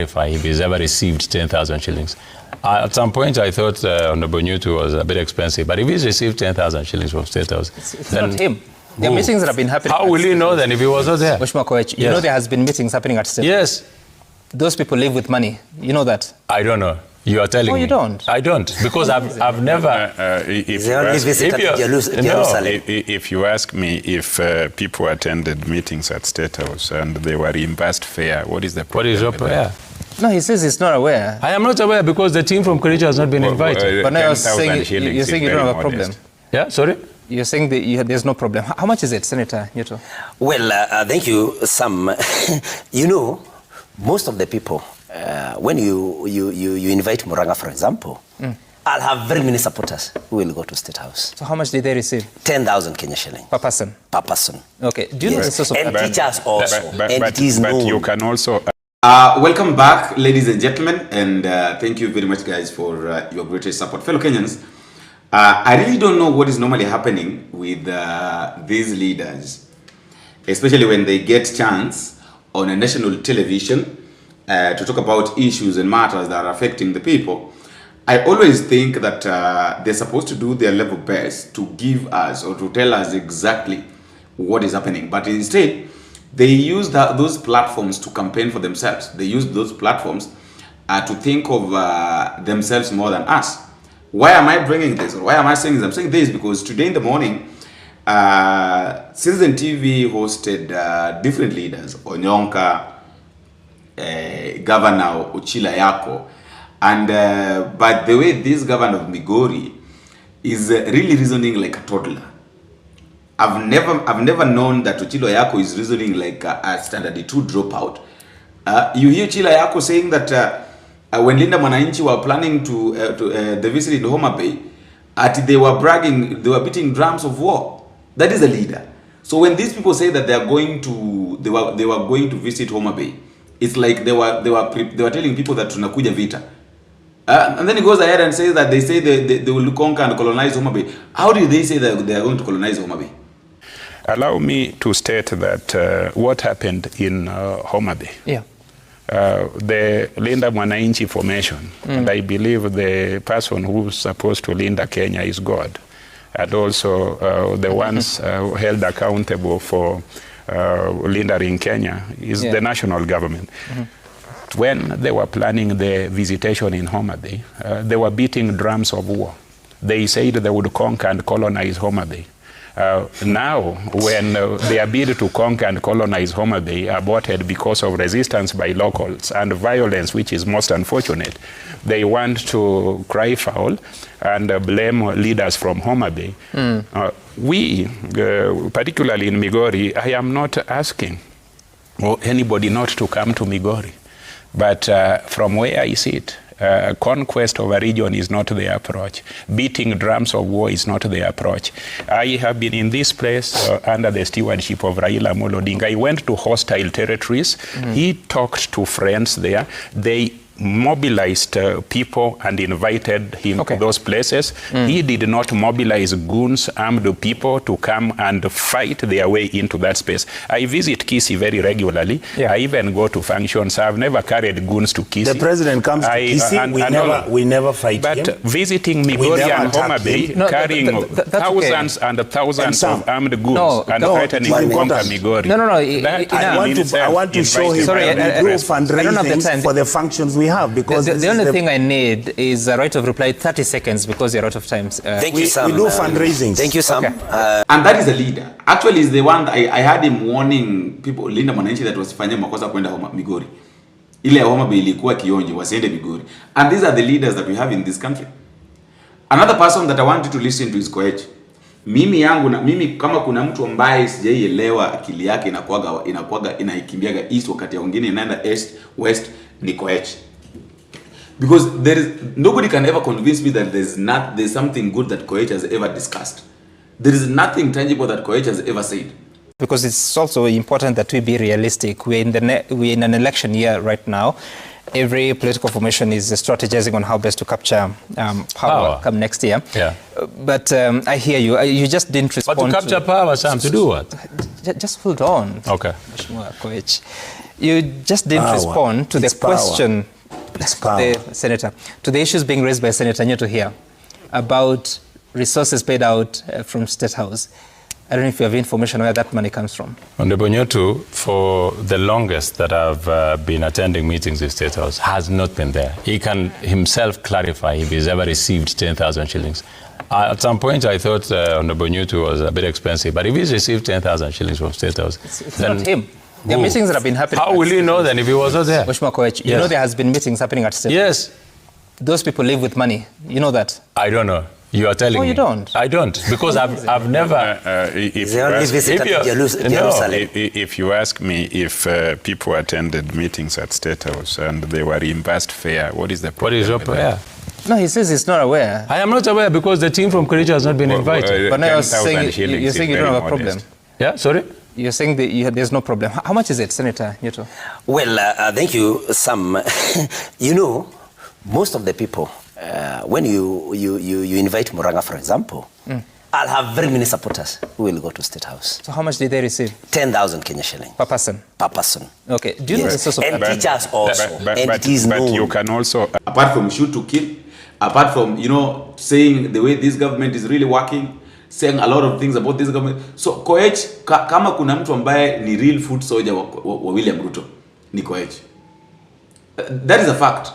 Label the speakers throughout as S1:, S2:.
S1: if he's ever received 10,000 shillings. At some point, I thought Honorable Newtu was a bit expensive, but if he's received 10,000 shillings from State House,
S2: it's not him. There are meetings that have been happening.
S1: How will you know then if he was not there?
S2: Mheshimiwa Koechi, you know there has been meetings happening at State House.
S1: Yes.
S2: Those people live with money. You know that?
S1: I don't know. You are telling me.
S2: No, you don't.
S1: I don't, because I've never...
S3: If you ask me if people attended meetings at State House and they were reimbursed fare, what is the problem?
S1: What is your prayer?
S2: No, he says he's not aware.
S1: I am not aware because the team from Koechi has not been invited.
S2: But now you're saying you don't have a problem.
S1: Yeah, sorry?
S2: You're saying that there's no problem. How much is it, Senator Newtu?
S4: Well, thank you, Sam. You know, most of the people, when you invite Muranga, for example, I'll have very many supporters who will go to State House.
S2: So how much did they receive?
S4: 10,000 Kenya shillings.
S2: Per person?
S4: Per person.
S2: Okay. Do you know the source of
S4: and teachers also.
S3: But you can also...
S5: welcome back, ladies and gentlemen, and thank you very much, guys, for your greatest support. Fellow Kenyans, I really don't know what is normally happening with these leaders, especially when they get chance on a national television to talk about issues and matters that are affecting the people. I always think that they're supposed to do their level best to give us or to tell us exactly what is happening, but instead they use those platforms to campaign for themselves. They use those platforms to think of themselves more than us. Why am I bringing this, or why am I saying this? I'm saying this because today in the morning, Citizen TV hosted different leaders, Onyonka, Governor Ochila Yako, and but the way this governor of Migori is really reasoning like a toddler. I've never known that Ochila Yako is reasoning like a standard 2 dropout. You hear Ochila Yako saying that when Linda Mwananchi were planning to the visit in Homa Bay, they were bragging, they were beating drums of war. That is a leader. So when these people say that they are going to, they were going to visit Homa Bay, it's like they were telling people that tunakuja vita. And then he goes ahead and says that they will conquer and colonize Homa Bay. How do they say that they are going to colonize Homa Bay?
S3: Allow me to state that what happened in Homa Bay.
S2: Yeah.
S3: The Linda Mwananchi formation, and I believe the person who's supposed to Linda Kenya is God, and also the ones held accountable for Lindering Kenya is the national government. When they were planning the visitation in Homa Bay, they were beating drums of war. They said they would conquer and colonize Homa Bay. Now, when their bid to conquer and colonize Homa Bay aborted because of resistance by locals and violence, which is most unfortunate, they want to cry foul and blame leaders from Homa Bay. We, particularly in Migori, I am not asking anybody not to come to Migori, but from where I sit, conquest of a region is not the approach. Beating drums of war is not the approach. I have been in this place under the stewardship of Raila Amolo Odinga. I went to hostile territories. He talked to friends there. They mobilized people and invited him to those places. He did not mobilize goons, armed people to come and fight their way into that space. I visit Kisii very regularly. I even go to functions. I've never carried goons to Kisii.
S6: The president comes to Kisii, we never fight him.
S3: But visiting Migori and Homa Bay, carrying thousands and thousands of armed goons and threatening to conquer Migori.
S6: I want to show him fundraising for the functions we have, because
S2: the only thing I need is a right of reply 30 seconds because you're out of time.
S4: Thank you, Sam.
S6: We do fundraising.
S4: Thank you, Sam.
S5: And that is a leader. Actually, is the one I had him warning people, Linda Mwananchi, that was fanya makosa kwenda Migori. Ile Homa Bay ilikuwa kionjo, wasiende Migori. And these are the leaders that we have in this country. Another person that I want you to listen to is Koechi. Mimi kama kuna mtu ambaye sijaielewa akili yake inaikimbiaga east wakati ya wengine inaenda east west ni Koechi. Because nobody can ever convince me that there's something good that Koechi has ever discussed. There is nothing tangible that Koechi has ever said.
S2: Because it's also important that we be realistic. We're in an election year right now. Every political formation is strategizing on how best to capture power come next year.
S1: Yeah.
S2: But I hear you. You just didn't respond.
S1: But to capture power, Sam, to do what?
S2: Just hold on.
S1: Okay.
S2: Mheshimiwa Koech. You just didn't respond to the question, Senator, to the issues being raised by Senator Nyoto here about resources paid out from State House. I don't know if you have information where that money comes from.
S1: Honorable Nyoto, for the longest that I've been attending meetings in State House, has not been there. He can himself clarify if he's ever received 10,000 shillings. At some point, I thought Honorable Nyoto was a bit expensive, but if he's received 10,000 shillings from State House,
S2: it's not him. There are meetings that have been happening.
S1: How will you know then if he was not there?
S2: Mheshimiwa Koech, you know there has been meetings happening at State House.
S1: Yes.
S2: Those people live with money. You know that?
S1: I don't know. You are telling me.
S2: Oh, you don't?
S1: I don't, because I've never...
S3: If you ask me if people attended meetings at State House and they were reimbursed fare, what is the problem?
S1: What is your prayer?
S2: No, he says he's not aware.
S1: I am not aware because the team from Koechi has not been invited.
S2: But now you're saying you don't have a problem.
S1: Yeah, sorry?
S2: You're saying that there's no problem. How much is it, Senator Nyoto?
S4: Well, thank you, Sam. You know, most of the people, when you invite Muranga, for example, I'll have very many supporters who will go to State House.
S2: So how much did they receive?
S4: 10,000 Kenya shillings.
S2: Per person?
S4: Per person.
S2: Okay. Do you know the source of
S4: and teachers also.
S3: But you can also...
S5: Apart from shoot to kill, apart from, saying the way this government is really working, saying a lot of things about this government. So Koech, kama kuna mtu ambaye ni real foot soldier wa William Ruto, ni Koech. That is a fact.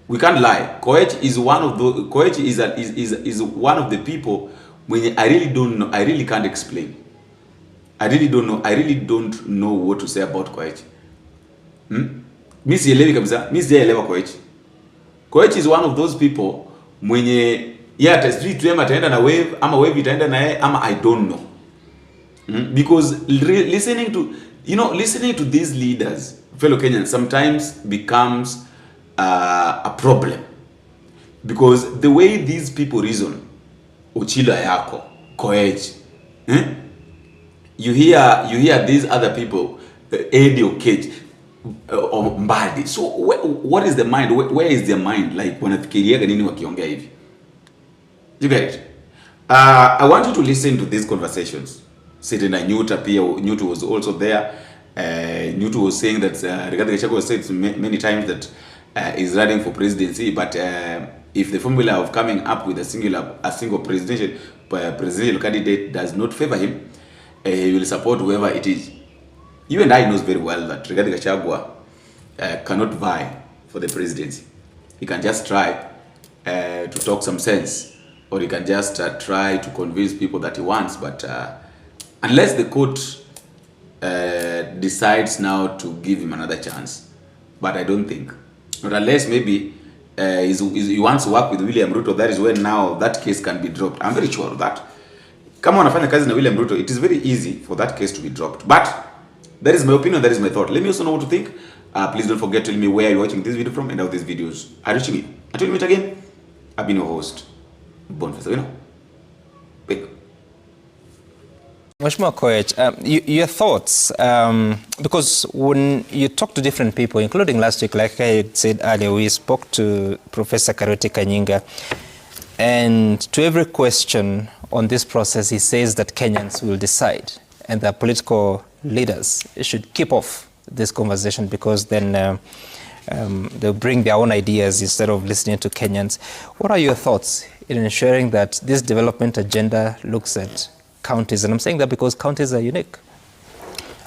S5: We can't lie. Koech is one of the is one of the people when I really don't know. I really can't explain. I really don't know. I really don't know what to say about Koech. Mimi sielewi kabisa. Mimi sielewa Koech. Koech is one of those people mwenye atasijui tu ataenda na wave ama wave itaenda na yeye ama I don't know. Because listening to these leaders, fellow Kenyans, sometimes becomes a problem, because the way these people reason, Ochilo yako, Koech, you hear these other people, Eddie Okech, or Mbadi. So what is the mind? Where is their mind? Like wanafikiriaga nini wakiongea hivi? You get it? I want you to listen to these conversations. Sitting at Newt was also there. Newt was saying that Rigathi Gachagua said many times that is running for presidency, but if the formula of coming up with a single presidential candidate does not favor him, he will support whoever it is. You and I knows very well that Rigathi Gachagua cannot vie for the presidency. He can just try to talk some sense, or he can just try to convince people that he wants, but unless the court decides now to give him another chance, but I don't think. But unless maybe he wants to work with William Ruto, that is when now that case can be dropped. I'm very sure of that. Kama wanafanya kazi na William Ruto, it is very easy for that case to be dropped. But that is my opinion, that is my thought. Let me also know what to think. Please don't forget to tell me where you're watching this video from and how these videos are reaching me. Until we meet again, I've been your host, Boniface. Big.
S2: Mheshimiwa Koech, your thoughts, because when you talk to different people, including last week, like I said earlier, we spoke to Professor Karoti Kanyinga, and to every question on this process, he says that Kenyans will decide, and the political leaders should keep off this conversation, because then they'll bring their own ideas instead of listening to Kenyans. What are your thoughts in ensuring that this development agenda looks at counties? And I'm saying that because counties are unique.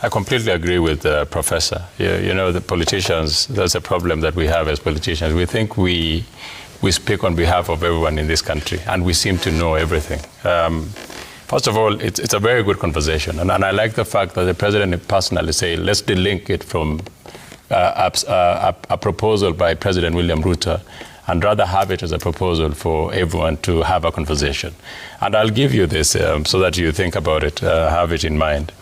S1: I completely agree with the professor. The politicians, that's a problem that we have as politicians. We think we speak on behalf of everyone in this country, and we seem to know everything. First of all, it's a very good conversation, and I like the fact that the president personally say, let's delink it from a proposal by President William Ruto, and rather have it as a proposal for everyone to have a conversation. And I'll give you this so that you think about it, have it in mind.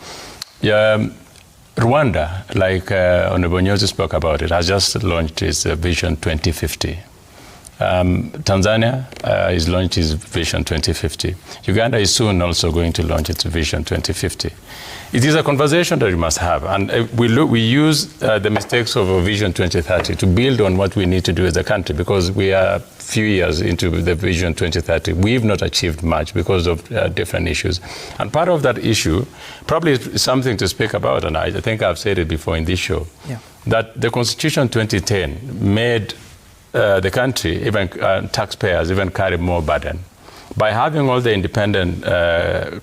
S1: Rwanda, like Honorable Nyoto spoke about it, has just launched its Vision 2050. Tanzania is launched its Vision 2050. Uganda is soon also going to launch its Vision 2050. It is a conversation that we must have, and we use the mistakes of Vision 2030 to build on what we need to do as a country, because we are a few years into the Vision 2030. We've not achieved much because of different issues. And part of that issue probably is something to speak about, and I think I've said it before in this show, that the Constitution 2010 made the country, even taxpayers, even carry more burden. By having all the independent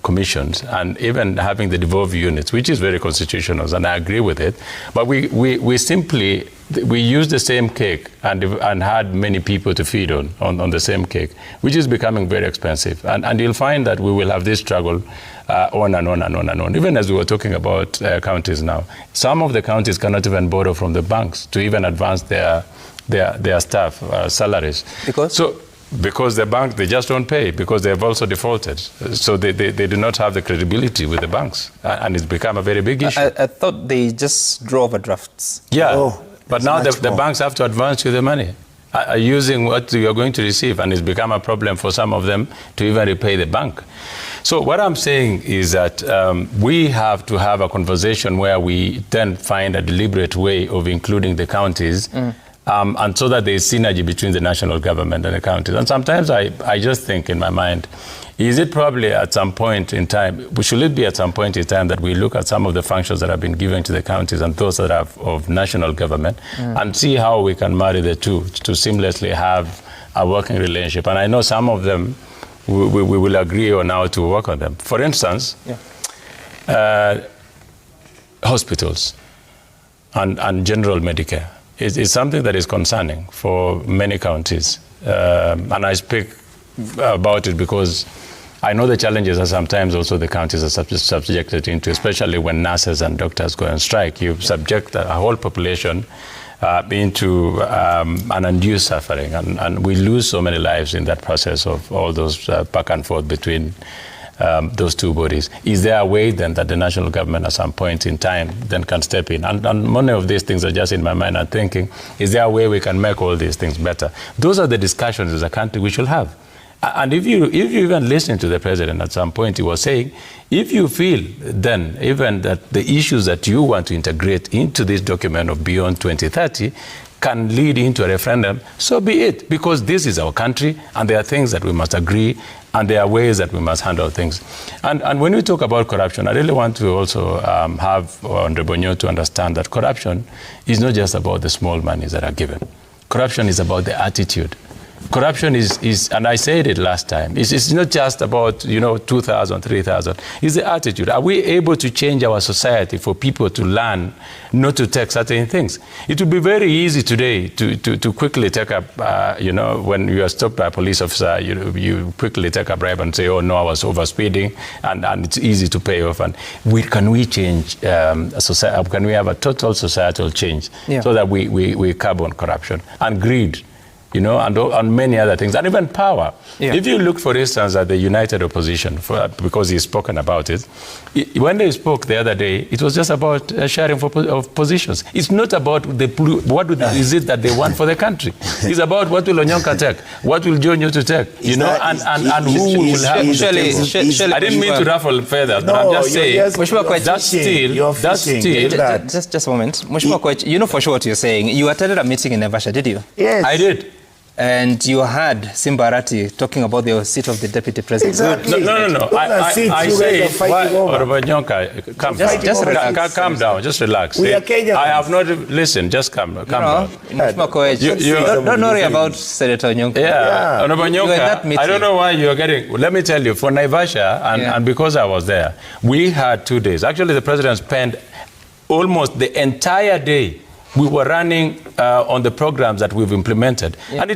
S1: commissions and even having the devolved units, which is very constitutional, and I agree with it, but we simply use the same cake and had many people to feed on the same cake, which is becoming very expensive. And you'll find that we will have this struggle on and on and on and on. Even as we were talking about counties now, some of the counties cannot even borrow from the banks to even advance their staff salaries. Because the bank, they just don't pay, because they have also defaulted. So they do not have the credibility with the banks. And it's become a very big issue.
S2: I thought they just draw overdrafts.
S1: Yeah, but now the banks have to advance you the money, using what you are going to receive. And it's become a problem for some of them to even repay the bank. So what I'm saying is that we have to have a conversation where we then find a deliberate way of including the counties, and so that there is synergy between the national government and the counties. And sometimes I just think in my mind, is it probably at some point in time, should it be at some point in time that we look at some of the functions that have been given to the counties and those that are of national government, and see how we can marry the two to seamlessly have a working relationship. And I know some of them we will agree on how to work on them. For instance, hospitals and general Medicare is something that is concerning for many counties. And I speak about it because I know the challenges that sometimes also the counties are subjected into, especially when nurses and doctors go on strike. You subject a whole population into an undue suffering, and we lose so many lives in that process of all those back and forth between those two bodies. Is there a way then that the national government at some point in time then can step in? And many of these things are just in my mind. I'm thinking, is there a way we can make all these things better? Those are the discussions as a country we should have. And if you even listen to the president at some point, he was saying, if you feel then even that the issues that you want to integrate into this document of Beyond 2030 can lead into a referendum, so be it, because this is our country and there are things that we must agree and there are ways that we must handle things. And when we talk about corruption, I really want to also have Honorable Nyo to understand that corruption is not just about the small monies that are given. Corruption is about the attitude. Corruption is, and I said it last time, it's not just about, 2,000, 3,000. It's the attitude. Are we able to change our society for people to learn not to take certain things? It would be very easy today to quickly take up, when you are stopped by a police officer, you quickly take a bribe and say, oh no, I was overspeeding, and it's easy to pay off. And can we change society? Can we have a total societal change so that we curb on corruption and greed? And many other things, and even power. If you look, for instance, at the United Opposition, because he's spoken about it, when they spoke the other day, it was just about sharing of positions. It's not about what is it that they want for the country. It's about what will Onyonka take, what will Joe Nyo to take, and who will have. I didn't mean to ruffle feathers, but I'm just saying, that's still.
S2: Just a moment. Mheshimiwa Koechi, you know for sure what you're saying. You attended a meeting in Naivasha, did you?
S6: Yes.
S1: I did.
S2: And you had Simba Arati talking about the seat of the deputy president.
S6: Exactly.
S1: No. I say, Honorable Onyonka, calm down, just relax.
S6: We are Kenyans.
S1: I have not listened. Just calm down.
S2: Mheshimiwa Koechi, don't worry about Senator Onyonka.
S1: Yeah, Honorable Onyonka, I don't know why you are getting. Let me tell you, for Naivasha, and because I was there, we had 2 days. Actually, the president spent almost the entire day. We were running on the programs that we've implemented. And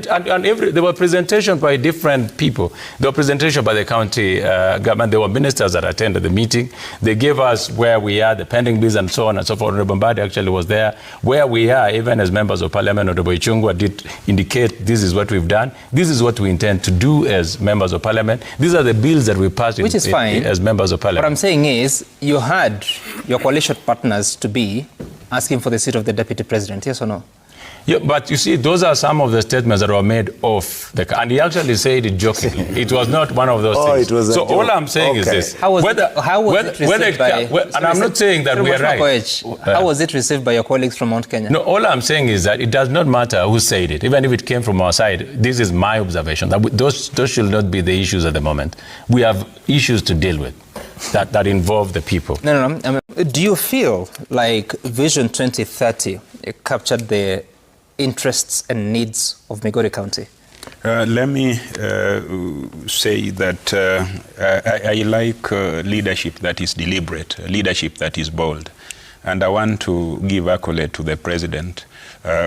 S1: there were presentations by different people. There were presentations by the county government. There were ministers that attended the meeting. They gave us where we are, the pending bills and so on and so forth. Honorable Mbadi actually was there. Where we are, even as members of parliament, Honorable Ichung'wah did indicate this is what we've done. This is what we intend to do as members of parliament. These are the bills that we passed
S2: Which is fine.
S1: As members of parliament.
S2: What I'm saying is, you had your coalition partners to be asking for the seat of the deputy president, yes or no?
S1: Yeah, but you see, those are some of the statements that were made off the... And he actually said it jokingly. It was not one of those things.
S6: It was
S1: so all I'm saying is this.
S2: How was it received by...
S1: And I'm not saying that we are right.
S2: How was it received by your colleagues from Mount Kenya?
S1: No, all I'm saying is that it does not matter who said it. Even if it came from our side, this is my observation. That those should not be the issues at the moment. We have issues to deal with that involve the people.
S2: No. Do you feel like Vision 2030 captured the interests and needs of Migori County?
S3: Let me say that I like leadership that is deliberate, leadership that is bold. And I want to give accolade to the President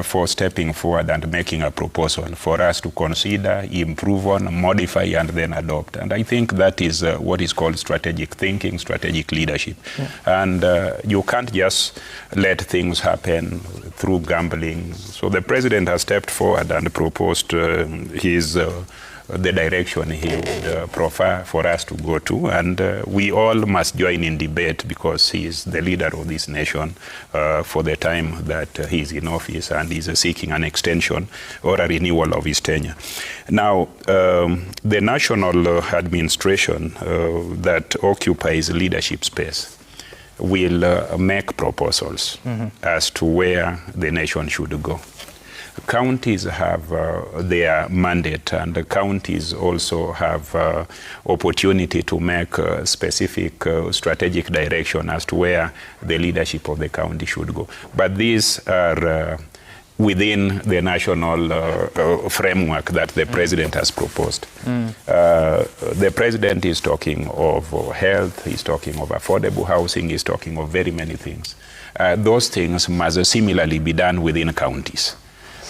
S3: for stepping forward and making a proposal for us to consider, improve on, modify, and then adopt. And I think that is what is called strategic thinking, strategic leadership. Yeah. And you can't just let things happen through gambling. So the President has stepped forward and proposed the direction he would prefer for us to go to, and we all must join in debate because he is the leader of this nation for the time that he is in office and is seeking an extension or a renewal of his tenure. Now, the national administration that occupies leadership space will make proposals as to where the nation should go. Counties have their mandate, and the counties also have opportunity to make specific strategic direction as to where the leadership of the county should go. But these are within the national framework that the President has proposed. The President is talking of health, he's talking of affordable housing, he's talking of very many things. Those things must similarly be done within counties,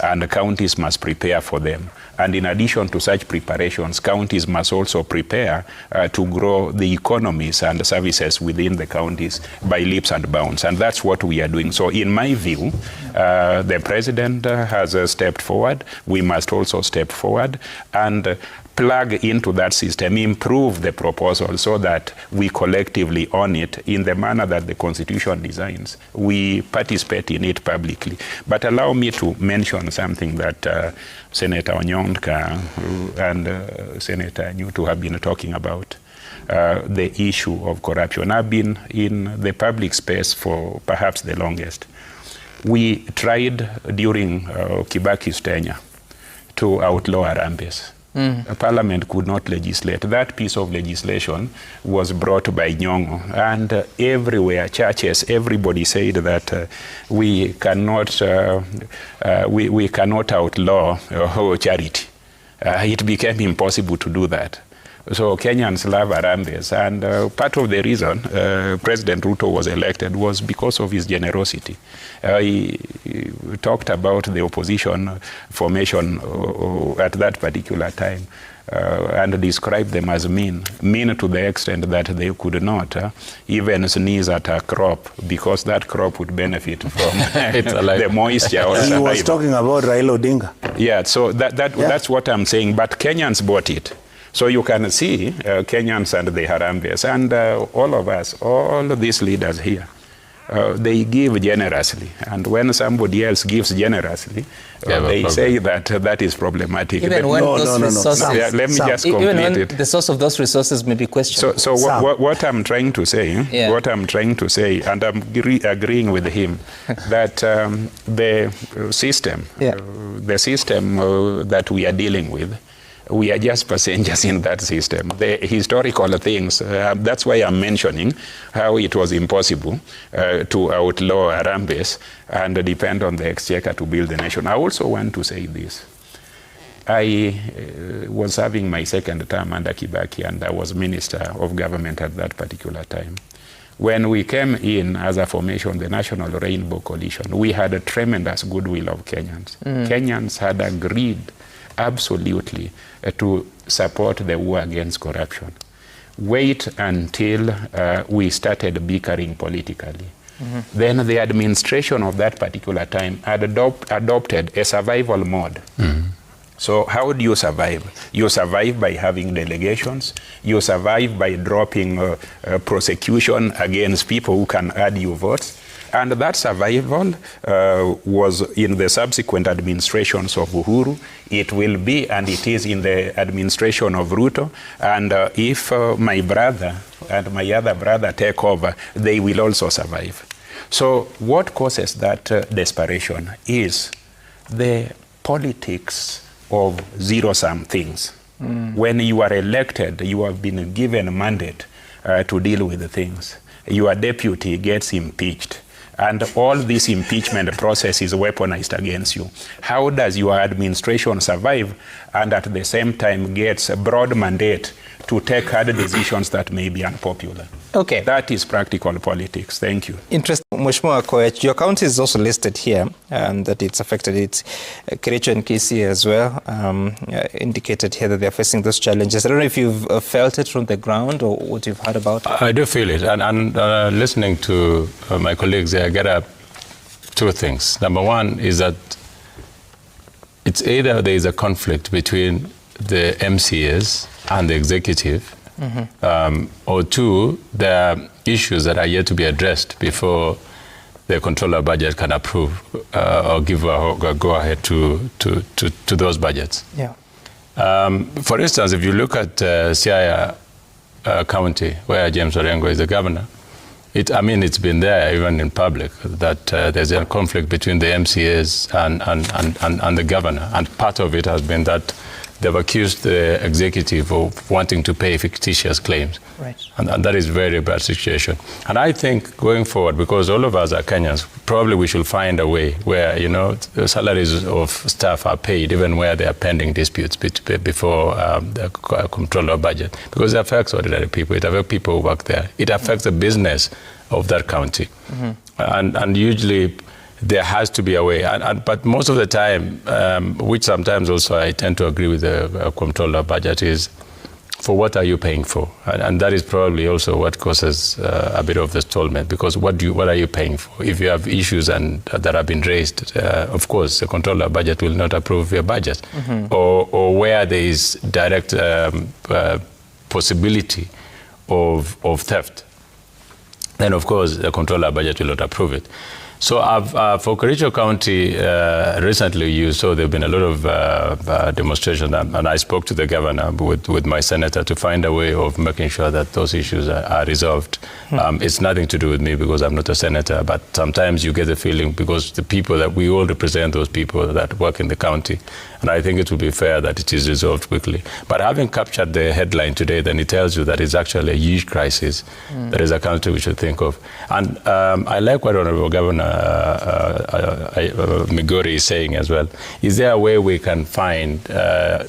S3: and the counties must prepare for them. And in addition to such preparations, counties must also prepare to grow the economies and the services within the counties by leaps and bounds. And that's what we are doing. So in my view, the President has stepped forward. We must also step forward and plug into that system, improve the proposal so that we collectively own it in the manner that the Constitution designs. We participate in it publicly. But allow me to mention something that Senator Onyonka and Senator Newtu have been talking about, the issue of corruption. I've been in the public space for perhaps the longest. We tried during Kibaki's tenure to outlaw Harambes. Parliament could not legislate. That piece of legislation was brought by Nyong'o, and everywhere, churches, everybody said that we cannot outlaw charity. It became impossible to do that. So Kenyans love Harambes, and part of the reason President Ruto was elected was because of his generosity. He talked about the opposition formation at that particular time and described them as mean to the extent that they could not even sneeze at a crop because that crop would benefit from the moisture.
S6: He was talking about Raila Odinga.
S3: Yeah, so that's what I'm saying, but Kenyans bought it. So you can see Kenyans and the Harambes and all of us, all of these leaders here, they give generously. And when somebody else gives generously, they say that that is problematic.
S2: Even when those resources...
S3: Yeah, let me just complete
S2: even when
S3: it.
S2: The source of those resources may be questioned.
S3: So what I'm trying to say, and I'm agreeing with him, that the system that we are dealing with, we are just passengers in that system. The historical things, that's why I'm mentioning how it was impossible to outlaw Harambes and depend on the exchequer to build the nation. I also want to say this. I was having my second term under Kibaki, and I was Minister of Government at that particular time. When we came in as a formation, the National Rainbow Coalition, we had a tremendous goodwill of Kenyans. Kenyans had agreed absolutely to support the war against corruption. Wait until we started bickering politically. Then the administration of that particular time had adopted a survival mode. So how do you survive? You survive by having delegations. You survive by dropping prosecution against people who can add you votes. And that survival was in the subsequent administrations of Uhuru. It will be, and it is in the administration of Ruto. And if my brother and my other brother take over, they will also survive. So what causes that desperation is the politics of zero-sum things. When you are elected, you have been given a mandate to deal with the things. Your deputy gets impeached, and all this impeachment process is weaponized against you. How does your administration survive and at the same time gets a broad mandate to take hard decisions that may be unpopular?
S2: Okay.
S3: That is practical politics. Thank you.
S2: Interesting. Mheshimiwa Koech, your county is also listed here, and that it's affected. It's Kericho and Kisii as well, indicated here that they're facing those challenges. I don't know if you've felt it from the ground or what you've heard about it.
S1: I do feel it. And listening to my colleagues, I get up two things. Number one is that it's either there is a conflict between the MCAs and the executive, or two, there are issues that are yet to be addressed before the controller budget can approve or give a go-ahead to those budgets.
S2: Yeah.
S1: For instance, if you look at Siaya County, where James Orengo is the governor, it's been there even in public that there's a conflict between the MCAs and the governor, and part of it has been that they've accused the executive of wanting to pay fictitious claims.
S2: Right.
S1: And that is a very bad situation. And I think going forward, because all of us are Kenyans, probably we should find a way where, the salaries of staff are paid even where there are pending disputes before the controller budget. Because it affects ordinary people, it affects people who work there, it affects the business of that county. And usually there has to be a way, but most of the time, which sometimes also I tend to agree with the controller budget, is for what are you paying for? And that is probably also what causes a bit of the stallment, because what are you paying for? If you have issues and that have been raised, of course, the controller budget will not approve your budget, or where there is direct possibility of theft, then of course the controller budget will not approve it. So for Kericho County, recently you saw there have been a lot of demonstrations, and I spoke to the governor with my senator to find a way of making sure that those issues are resolved. It's nothing to do with me because I'm not a senator, but sometimes you get the feeling, because the people that we all represent, those people that work in the county, and I think it would be fair that it is resolved quickly. But having captured the headline today, then it tells you that it's actually a huge crisis. That is a country we should think of. And I like what Honorable Governor Migori is saying as well. Is there a way we can find a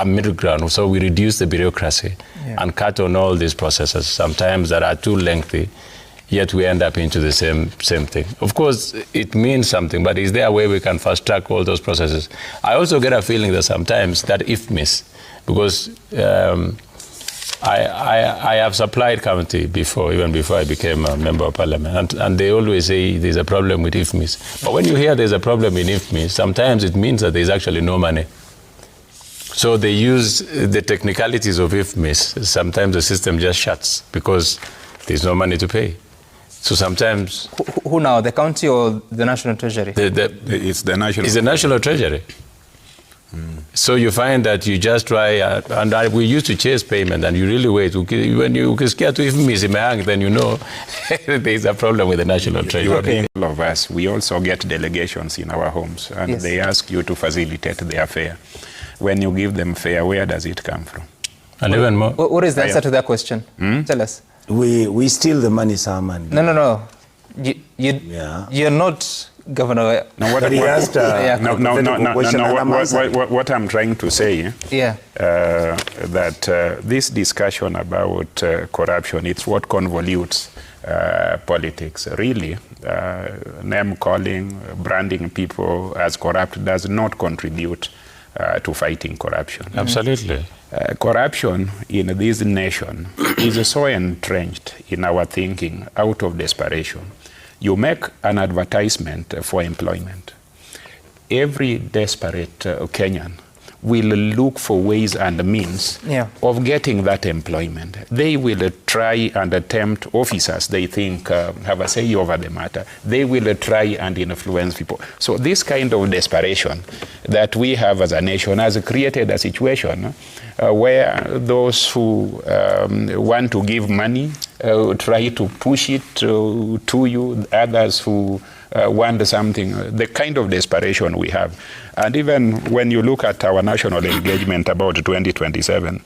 S1: middle ground so we reduce the bureaucracy and cut on all these processes sometimes that are too lengthy, yet we end up into the same thing? Of course, it means something, but is there a way we can fast track all those processes? I also get a feeling that sometimes that IFMIS, because I have supplied county before, even before I became a member of parliament, and they always say there's a problem with IFMIS. But when you hear there's a problem in IFMIS, sometimes it means that there's actually no money. So they use the technicalities of IFMIS. Sometimes the system just shuts because there's no money to pay. So sometimes...
S2: Who now, the county or the National Treasury?
S3: It's the National...
S1: It's the National Treasury. So you find that you just try, and we used to chase payment, and you really wait. When you get scared to even miss him, then you know there's a problem with the National Treasury.
S3: All of us, we also get delegations in our homes, and they ask you to facilitate their fare. When you give them fare, where does it come from?
S1: And even more.
S2: What is the answer to that question? Tell us.
S6: We steal the money, Sam.
S2: No. You're not Governor.
S3: Now, what I'm trying to say, that this discussion about corruption, it's what convolutes politics. Really, name calling, branding people as corrupt does not contribute to fighting corruption.
S1: Absolutely.
S3: Corruption in this nation is so entrenched in our thinking out of desperation. You make an advertisement for employment. Every desperate Kenyan will look for ways and means of getting that employment. They will try and attempt, officers they think have a say over the matter, they will try and influence people. So this kind of desperation that we have as a nation has created a situation where those who want to give money try to push it to you, others who want something, the kind of desperation we have. And even when you look at our national engagement about 2027,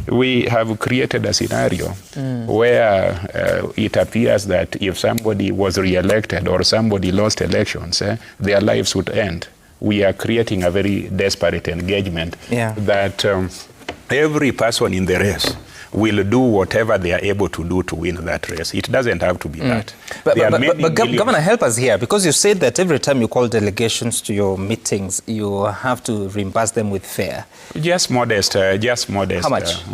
S3: we have created a scenario where it appears that if somebody was re-elected or somebody lost elections, their lives would end. We are creating a very desperate engagement that every person in the race will do whatever they are able to do to win that race. It doesn't have to be that.
S2: But Governor, help us here, because you said that every time you call delegations to your meetings, you have to reimburse them with fare.
S3: Just modest.
S2: How much?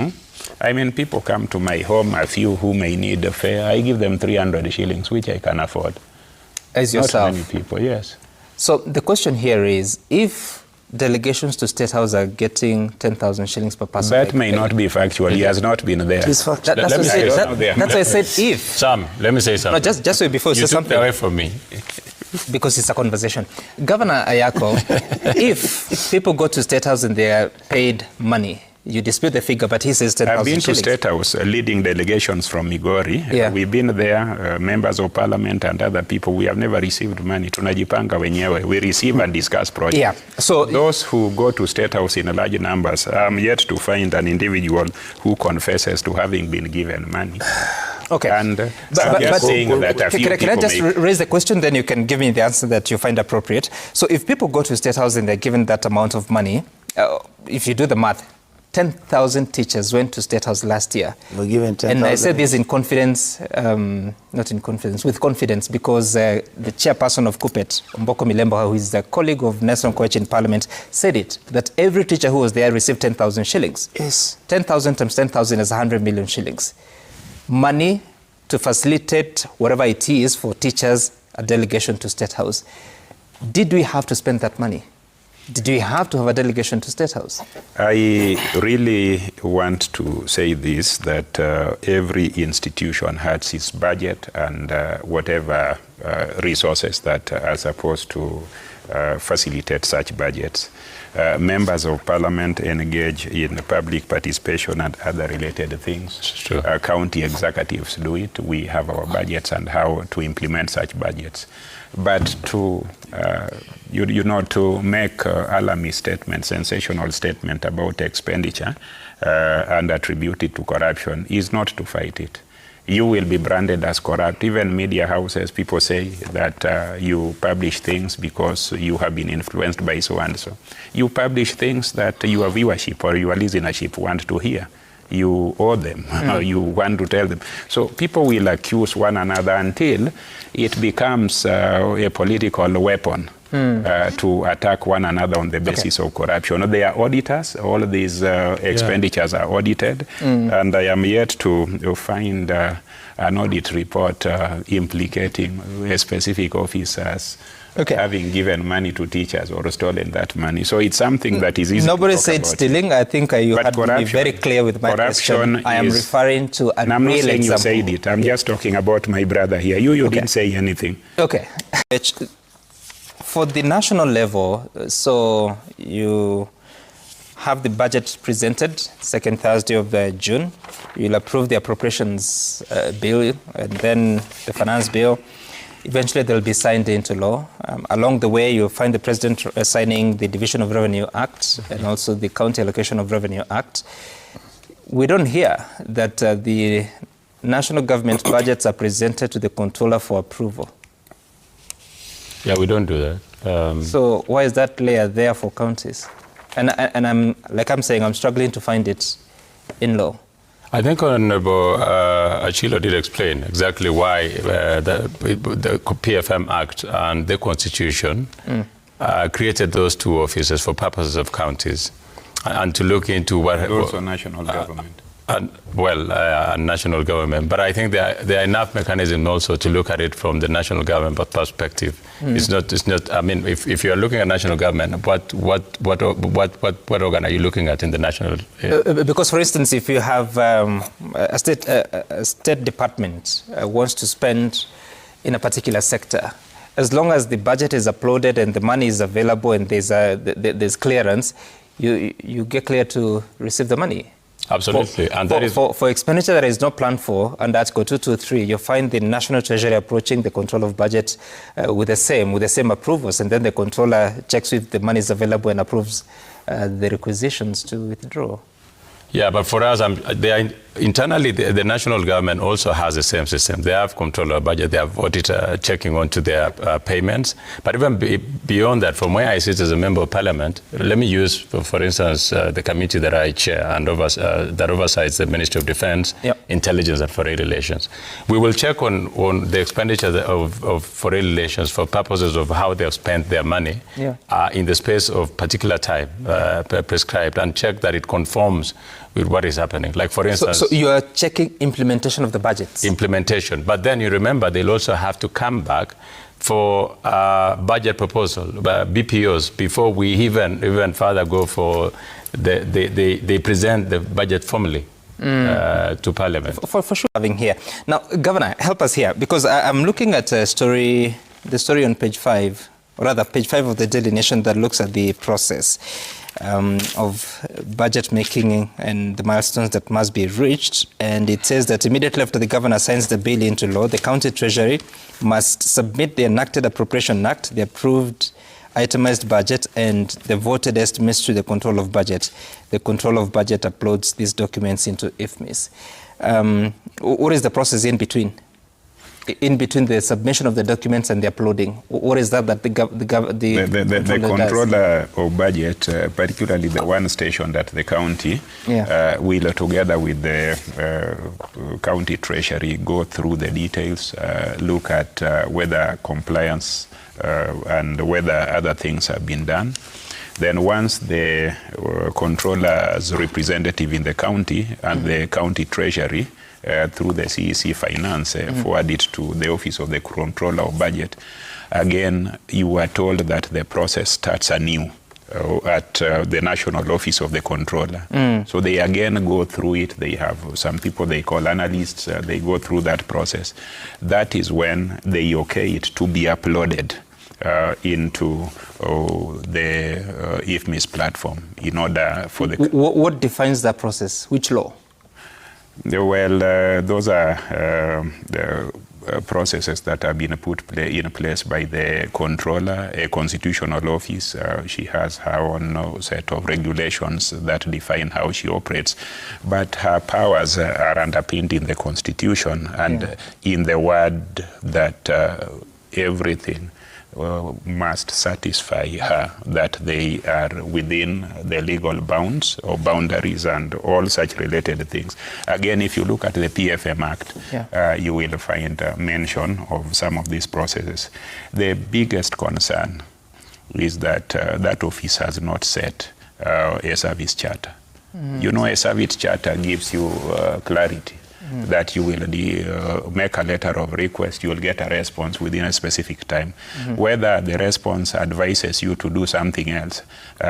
S3: I mean, people come to my home, a few who may need a fare. I give them 300 shillings, which I can afford.
S2: As yourself?
S3: Not many people, yes.
S2: So the question here is, if delegations to State House are getting 10,000 shillings per person.
S3: That may not be factual. He has not been there.
S2: That's why I said if.
S1: Sam, let me say something.
S2: No, just wait before you say something.
S1: You took it away from me.
S2: Because it's a conversation. Governor Ayako, if people go to State House and they are paid money, you dispute the figure, but he says 10,000
S3: I've been
S2: shillings.
S3: to State House leading delegations from Migori. We've been there, members of parliament and other people. We have never received money. Tunajipanga wenyewe. We receive and discuss projects.
S2: So
S3: those who go to State House in large numbers, I'm yet to find an individual who confesses to having been given money.
S2: Okay.
S3: And I'm saying that a few
S2: can I just raise the question, then you can give me the answer that you find appropriate. So if people go to State House and they're given that amount of money, if you do the math, 10,000 teachers went to State House last year.
S6: We're given 10,000.
S2: And I say this in confidence, not in confidence, with confidence, because the chairperson of KUPPET, Mboko Milembo, who is a colleague of Nelson Koech in Parliament, said it, that every teacher who was there received 10,000 shillings.
S6: Yes. 10,000
S2: times 10,000 is 100 million shillings. Money to facilitate whatever it is for teachers, a delegation to State House. Did we have to spend that money? Did we have to have a delegation to State House?
S3: I really want to say this, that every institution has its budget and whatever resources that are supposed to facilitate such budgets. Members of parliament engage in public participation and other related things.
S1: Sure.
S3: County executives do it. We have our budgets and how to implement such budgets. But to, to make alarmist statements, sensational statement about expenditure and attribute it to corruption is not to fight it. You will be branded as corrupt. Even media houses, people say that you publish things because you have been influenced by so and so. You publish things that your viewership or your listenership want to hear. You owe them, you want to tell them. So people will accuse one another until it becomes a political weapon to attack one another on the basis of corruption. They are auditors. All these expenditures are audited, and I am yet to find an audit report implicating specific officers having given money to teachers or stolen that money. So it's something that is easy
S2: Nobody
S3: to talk
S2: said
S3: about.
S2: Stealing. I think you had to be very clear with my question. I am referring to a
S3: I'm not
S2: real
S3: saying
S2: example.
S3: you said it. I'm just talking about my brother here. You didn't say anything.
S2: Okay. For the national level, so you have the budget presented second Thursday of June. You'll approve the appropriations bill and then the finance bill. Eventually, they'll be signed into law. Along the way, you'll find the president signing the Division of Revenue Act and also the County Allocation of Revenue Act. We don't hear that the national government budgets are presented to the controller for approval.
S1: Yeah, we don't do that.
S2: So why is that layer there for counties? And I'm saying, I'm struggling to find it in law.
S1: I think Honorable Achilo did explain exactly why the PFM Act and the Constitution created those two offices for purposes of counties and to look into what...
S3: Also national government.
S1: national government, but I think there are enough mechanisms also to look at it from the national government perspective. It's not. I mean, if you are looking at national government, what organ are you looking at in the national?
S2: Because, for instance, if you have a state department wants to spend in a particular sector, as long as the budget is uploaded and the money is available and there's clearance, you get clear to receive the money.
S1: Absolutely.
S2: For expenditure that is not planned for under Article 223, you find the National Treasury approaching the control of budget with the same approvals, and then the controller checks if the money is available and approves the requisitions to withdraw.
S1: Yeah, but for us, internally, the national government also has the same system. They have control of budget. They have auditor checking onto their payments. But even beyond that, from where I sit as a member of parliament, let me use, for instance, the committee that I chair and that oversights the Ministry of Defense, Intelligence and Foreign Relations. We will check on the expenditure of foreign relations for purposes of how they have spent their money in the space of particular time prescribed, and check that it conforms with what is happening. Like, for instance...
S2: So you are checking implementation of the budgets?
S1: Implementation. But then you remember they'll also have to come back for budget proposal, BPOs, before we even further go for... They present the budget formally to Parliament.
S2: For sure, having here. Now, Governor, help us here, because I'm looking at the story on page 5, or rather page 5 of the Daily Nation that looks at the process of budget making and the milestones that must be reached. And it says that immediately after the governor signs the bill into law, the county treasury must submit the enacted appropriation act, the approved itemized budget, and the voted estimates to the control of budget. The control of budget uploads these documents into IFMIS. What is the process in between? In between the submission of the documents and the uploading? What is that the
S3: controller of budget, particularly the one station that the county will, together with the county treasury, go through the details, look at whether compliance and whether other things have been done. Then once the controller's representative in the county and the county treasury through the CEC Finance forward it to the Office of the Controller of Budget, again, you are told that the process starts anew at the National Office of the Controller. So they again go through it. They have some people they call analysts. They go through that process. That is when they okay it to be uploaded into the IFMIS platform in order for the...
S2: What defines that process? Which law?
S3: Well, those are the processes that have been put in place by the controller, a constitutional office. She has her own set of regulations that define how she operates, but her powers are underpinned in the Constitution and in the word that everything must satisfy her that they are within the legal bounds or boundaries and all such related things. Again, if you look at the PFM Act, you will find mention of some of these processes. The biggest concern is that that office has not set a service charter. You know, a service charter gives you clarity. That you will make a letter of request, you will get a response within a specific time. Whether the response advises you to do something else,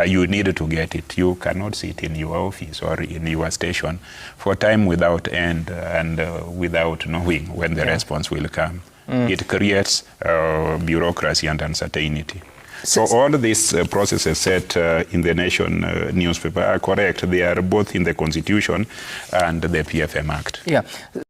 S3: you need to get it. You cannot sit in your office or in your station for time without end and without knowing when the response will come. It creates bureaucracy and uncertainty. So all these processes set in the Nation newspaper are correct. They are both in the Constitution and the PFM Act.
S2: Yeah.